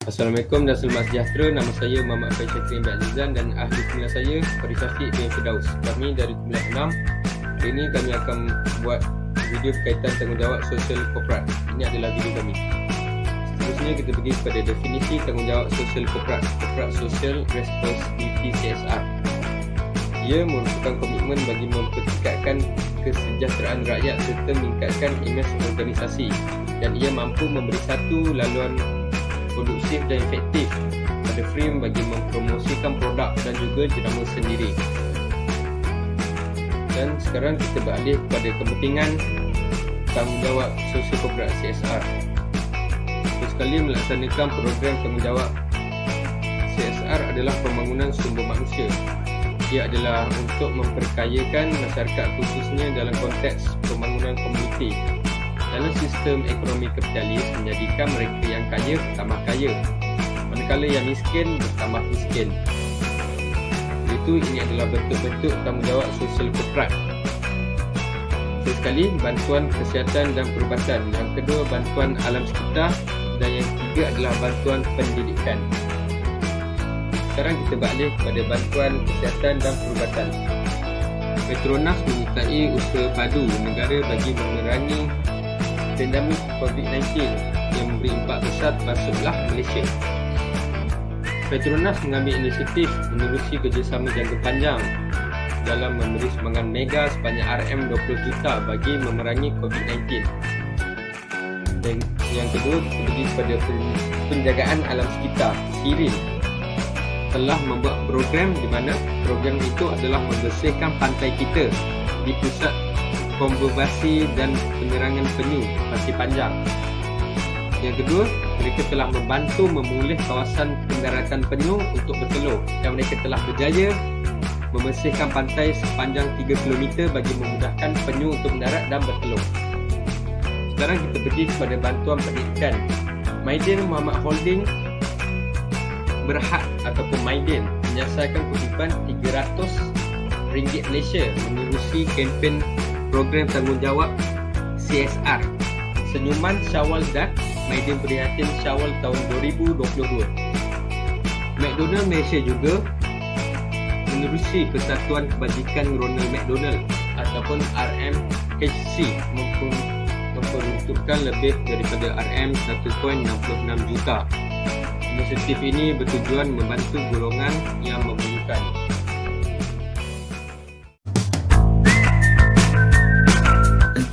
Assalamualaikum dan selamat sejahtera. Nama saya Muhammad Faisal Karim Azizan dan ahli kuliah saya Farid Syafiq bin Firdaus. Kami dari kuliah 6. Hari ini kami akan buat video berkaitan tanggungjawab sosial korporat. Ini adalah video kami. Seterusnya kita pergi kepada definisi tanggungjawab sosial korporat. Corporate Social Responsibility CSR. Ia merupakan komitmen bagi mempertingkatkan kesejahteraan rakyat serta meningkatkan imej organisasi, dan ia mampu memberi satu laluan produktif dan efektif pada frame bagi mempromosikan produk dan juga jenama sendiri. Dan sekarang kita beralih kepada kepentingan tanggungjawab sosial korporat CSR. Untuk sekali melaksanakan program tanggungjawab CSR adalah pembangunan sumber manusia. Ia adalah untuk memperkayakan masyarakat, khususnya dalam konteks pembangunan komuniti. Dalam sistem ekonomi kapitalis, menjadikan mereka yang kaya bertambah kaya, manakala yang miskin bertambah miskin. Itu ini adalah bentuk-bentuk tanggungjawab sosial korporat. Sekali, bantuan kesihatan dan perubatan. Yang kedua, bantuan alam sekitar. Dan yang ketiga adalah bantuan pendidikan. Sekarang kita beralih kepada bantuan kesihatan dan perubatan. Petronas menyertai usaha padu negara bagi memerangi pandemik COVID-19 yang memberi impak besar termasuklah Malaysia. Petronas mengambil inisiatif menerusi kerjasama jangka panjang dalam memberi sumbangan mega sebanyak RM20 juta bagi memerangi COVID-19. Dan yang kedua, kita pergi kepada penjagaan alam sekitar. SIRIN telah membuat program di mana program itu adalah membersihkan pantai kita di pusat konservasi dan penyerangan penyu Pasir Panjang. Yang kedua, mereka telah membantu memulih kawasan pendaratan penyu untuk bertelur, dan mereka telah berjaya membersihkan pantai sepanjang 3 km bagi memudahkan penyu untuk mendarat dan bertelur. Sekarang kita pergi kepada bantuan pendidikan. Maidin Muhammad Holding berhad ataupun Maidin menyasarkan kutipan RM300 Malaysia menerusi kempen program tanggungjawab CSR Senyuman Syawal dan Maidin Prihatin Syawal tahun 2022. McDonald Malaysia juga menerusi Persatuan Kebajikan Ronald McDonald ataupun RMHC memperuntukkan lebih daripada RM1.66 juta. Inisiatif ini bertujuan membantu golongan yang memerlukan.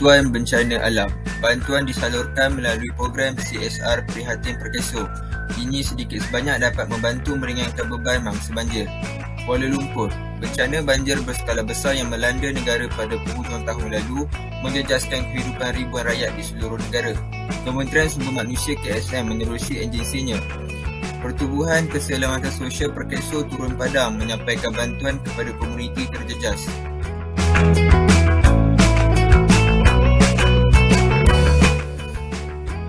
Bantuan bencana alam. Bantuan disalurkan melalui program CSR Prihatin Perkeso. Ini sedikit sebanyak dapat membantu meringankan beban mangsa banjir. Kuala Lumpur. Bencana banjir berskala besar yang melanda negara pada penghujung tahun lalu menjejaskan kehidupan ribuan rakyat di seluruh negara. Kementerian Sumber Manusia KSM menerusi agensinya. Pertubuhan Keselamatan Sosial Perkeso turun padang menyampaikan bantuan kepada komuniti terjejas.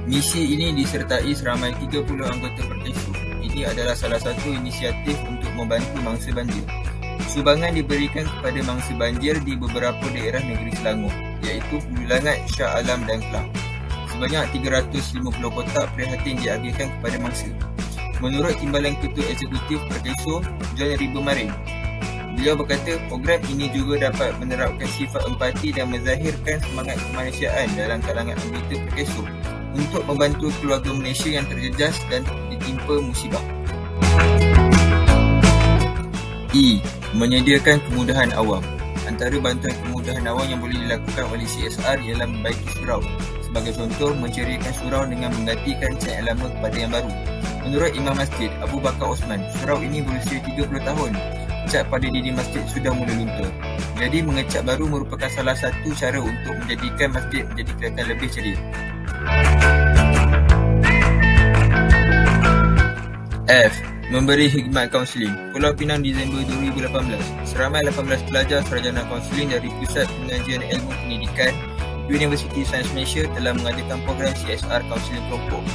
Misi ini disertai seramai 30 anggota Perkeso. Ini adalah salah satu inisiatif untuk membantu mangsa banjir. Sumbangan diberikan kepada mangsa banjir di beberapa daerah negeri Selangor, iaitu Hulu Langat, Shah Alam dan Kelang. Sebanyak 350 kotak prihatin diagihkan kepada mangsa. Menurut Timbalan Ketua Eksekutif Perkeso, John Riba Marin, beliau berkata program ini juga dapat menerapkan sifat empati dan menzahirkan semangat kemanusiaan dalam kalangan anggota Perkeso untuk membantu keluarga Malaysia yang terjejas dan ditimpa musibah. Menyediakan kemudahan awam. Antara bantuan kemudahan awam yang boleh dilakukan oleh CSR ialah membaiki surau. Sebagai contoh, menceriakan surau dengan menggantikan cat yang lama kepada yang baru. Menurut Imam Masjid Abu Bakar Osman, surau ini berusia 30 tahun. Cat pada dinding masjid sudah mula luntur. Jadi mengecat baru merupakan salah satu cara untuk menjadikan masjid menjadi kelihatan lebih ceria. Memberi khidmat kaunseling. Pulau Pinang, Disember 2018. Seramai 18 pelajar sarjana kaunseling dari Pusat Pengajian Ilmu Pendidikan Universiti Sains Malaysia telah mengadakan program CSR kaunseling kelompok.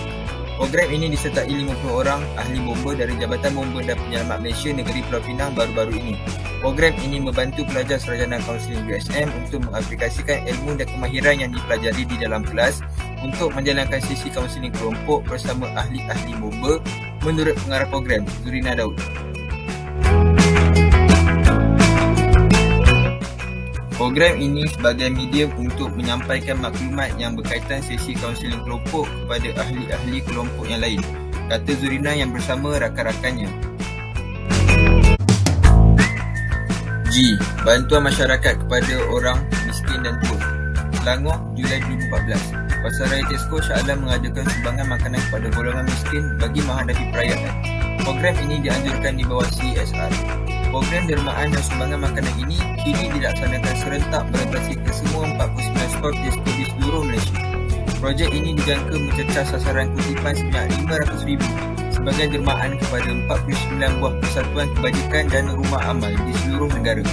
Program ini disertai 50 orang ahli bomba dari Jabatan Bomba dan Penyelamat Malaysia Negeri Pulau Pinang baru-baru ini. Program ini membantu pelajar sarjana kaunseling USM untuk mengaplikasikan ilmu dan kemahiran yang dipelajari di dalam kelas untuk menjalankan sesi kaunseling kelompok bersama ahli-ahli MOBA menurut pengarah program, Zurina Daud. Program ini sebagai medium untuk menyampaikan maklumat yang berkaitan sesi kaunseling kelompok kepada ahli-ahli kelompok yang lain, kata Zurina yang bersama rakan-rakannya. G. Bantuan masyarakat kepada orang miskin dan tua. Selangor, Julai 2014. Pasaraya Tesco Shah Alam mengadakan sumbangan makanan kepada golongan miskin bagi menghadapi perayaan. Program ini dianjurkan di bawah CSR. Program dermaan dan sumbangan makanan ini kini dilaksanakan serentak berbatasi ke semua 49 stop Tesco di seluruh Malaysia. Projek ini dijangka mencecah sasaran kutipan sebanyak RM500,000 sebagai dermaan kepada 49 buah persatuan kebajikan dan rumah amal di seluruh negara.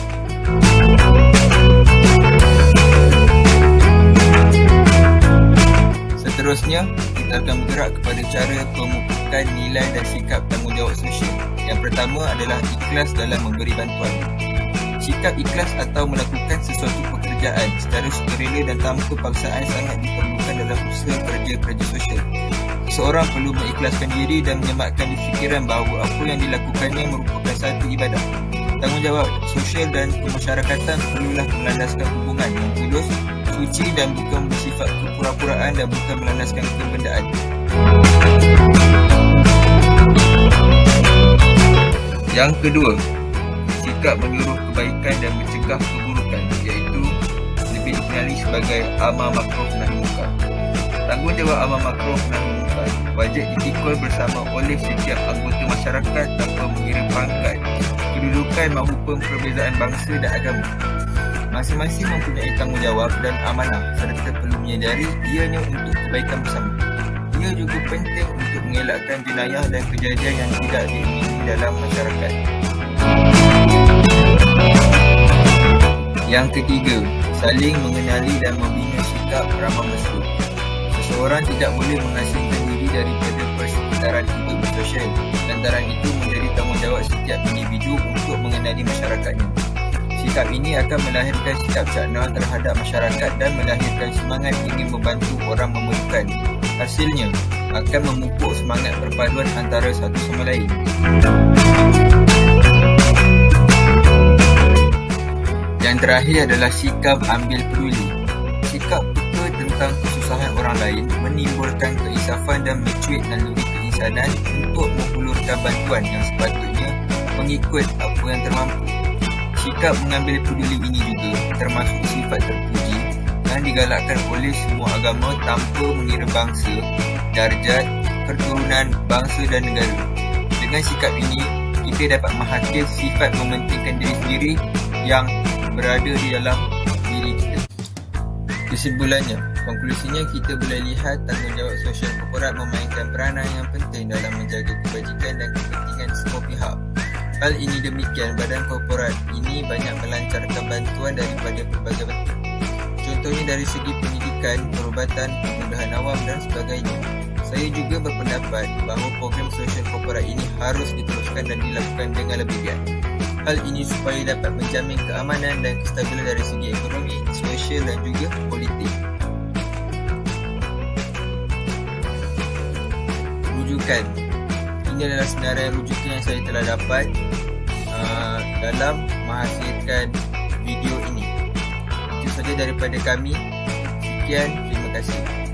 Seterusnya, kita akan bergerak kepada cara pemupukan nilai dan sikap tanggungjawab sosial. Yang pertama adalah ikhlas dalam memberi bantuan. Sikap ikhlas atau melakukan sesuatu pekerjaan secara sukarela dan tanpa paksaan sangat diperlukan dalam usaha kerja-kerja sosial. Seseorang perlu mengikhlaskan diri dan menyematkan di fikiran bahawa apa yang dilakukannya merupakan satu ibadah. Tanggungjawab sosial dan kemasyarakatan perlulah melandaskan hubungan yang tulus, suci dan bukan bersifat kepura-puraan dan bukan melandaskan kebendaan. Yang kedua, sikap menyuruh kebaikan dan mencegah keburukan, iaitu lebih dikenali sebagai amar makruf nahi munkar. Tanggungjawab amar makruf nahi munkar wajib dipikul bersama oleh setiap anggota masyarakat tanpa mengira pangkat, kedudukan maupun perbezaan bangsa dan agama. Masing-masing mempunyai tanggungjawab dan amanah serta perlu menyedari ianya untuk kebaikan bersama. Ia juga penting untuk mengelakkan jenayah dan kejadian yang tidak diingini dalam masyarakat. Yang ketiga, saling mengenali dan membina sikap ramah mesra. Seseorang tidak boleh mengasingkan diri daripada persekitaran hidup sosial. Lantaran itu menjadi tanggungjawab setiap individu untuk mengenali masyarakatnya. Sikap ini akan melahirkan sikap cakna terhadap masyarakat dan melahirkan semangat ingin membantu orang memerlukan. Hasilnya, akan memupuk semangat perpaduan antara satu sama lain. Yang terakhir adalah sikap ambil peduli. Sikap peka tentang kesusahan orang lain menimbulkan keinsafan dan mencuit naluri keinsanan untuk menghulurkan bantuan yang sepatutnya mengikut apa yang termampu. Sikap mengambil peduli ini juga termasuk sifat terpuji yang digalakkan oleh semua agama tanpa mengira bangsa, darjat, keturunan, bangsa dan negara. Dengan sikap ini, kita dapat menghakil sifat mementingkan diri sendiri yang berada di dalam diri kita. Kesimpulannya, konklusinya kita boleh lihat tanggungjawab sosial korporat memainkan peranan yang penting dalam menjaga kebajikan dan kepentingan semua pihak. Hal ini demikian, badan korporat ini banyak melancarkan bantuan daripada pelbagai bentuk. Contohnya dari segi pendidikan, perubatan, kemudahan awam dan sebagainya. Saya juga berpendapat bahawa program sosial korporat ini harus diteruskan dan dilakukan dengan lebih giat. Hal ini supaya dapat menjamin keamanan dan kestabilan dari segi ekonomi, sosial dan juga politik. Rujukan. Ini adalah senarai rujukan yang saya telah dapat dalam menghasilkan video ini. Itu saja daripada kami. Sekian, terima kasih.